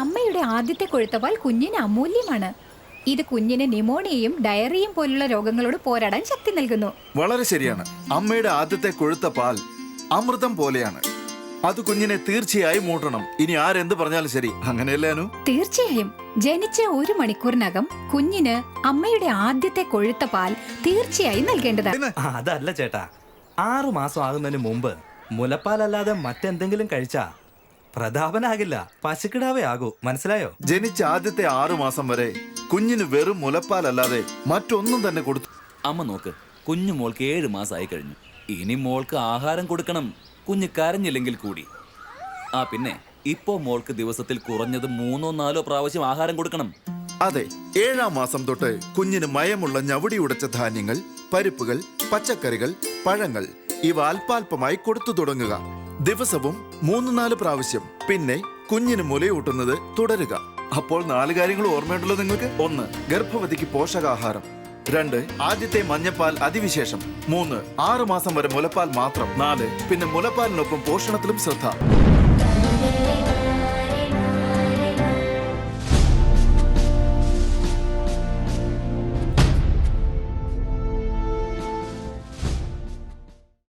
അമ്മയുടെ ആദ്യത്തെ കൊഴുത്തപാൽ കുഞ്ഞിന് അമൂല്യമാണ്. ഇത് കുഞ്ഞിന് ന്യൂമോണിയയും ഡയറിയയും പോലുള്ള രോഗങ്ങളോട് പോരാടാൻ ശക്തി നൽകുന്നു. വളരെ ശരിയാണ്. അമ്മയുടെ ആദ്യത്തെ കൊഴുത്ത പാൽ അമൃതം പോലെയാണ്. അത് കുഞ്ഞിനെ തീർച്ചയായും മൂട്ടണം. ഇനി ആരെന്ത് പറഞ്ഞാലും ശരി, അങ്ങനെയല്ലേ അനു? തീർച്ചയായും. ജനിച്ച 1 മണിക്കൂറിനകം കുഞ്ഞിന് അമ്മയുടെ ആദ്യത്തെ കൊഴുത്ത പാൽ തീർച്ചയായും നൽകേണ്ടതാണ്. അതല്ല ചേട്ടാ, 6 മാസം ആകുന്നതിന് മുമ്പ് മുലപ്പാലല്ലാതെ മറ്റെന്തെങ്കിലും കഴിച്ചാ പ്രതാപനാകില്ല, പശുക്കിടാവേ ആകൂ. മനസ്സിലായോ? ജനിച്ച ആദ്യത്തെ 6 മാസം വരെ കുഞ്ഞിന് വെറും മുലപ്പാലല്ലാതെ മറ്റൊന്നും തന്നെ കൊടുത്തു. അമ്മ നോക്ക്, കുഞ്ഞു മോൾക്ക് 7 മാസമായി കഴിഞ്ഞു. ഇനി മോൾക്ക് ആഹാരം കൊടുക്കണം, കുഞ്ഞ് കരഞ്ഞില്ലെങ്കിൽ കൂടി. പിന്നെ ഇപ്പോ മോൾക്ക് ദിവസത്തിൽ കുറഞ്ഞത് 3-4 പ്രാവശ്യം ആഹാരം കൊടുക്കണം. അതെ, 7-ാം മാസം തൊട്ട് കുഞ്ഞിന് മയമുള്ള ഞവടി ഉടച്ച ധാന്യങ്ങൾ, പരിപ്പുകൾ, പച്ചക്കറികൾ, പഴങ്ങൾ ഇവ അല്പാൽപമായി കൊടുത്തു തുടങ്ങുക. ദിവസവും 3-4 പ്രാവശ്യം. പിന്നെ കുഞ്ഞിന് മുലയൂട്ടുന്നത് തുടരുക. അപ്പോൾ 4 കാര്യങ്ങൾ ഓർമ്മയുണ്ടല്ലോ നിങ്ങൾക്ക്. 1. ഗർഭവതിക്ക് പോഷകാഹാരം. 2. ആദ്യത്തെ മഞ്ഞപ്പാൽ അതിവിശേഷം. 3. 6 മാസം വരെ മുലപ്പാൽ മാത്രം. 4. പിന്നെ മുലപ്പാലിനൊപ്പം പോഷണത്തിലും ശ്രദ്ധ.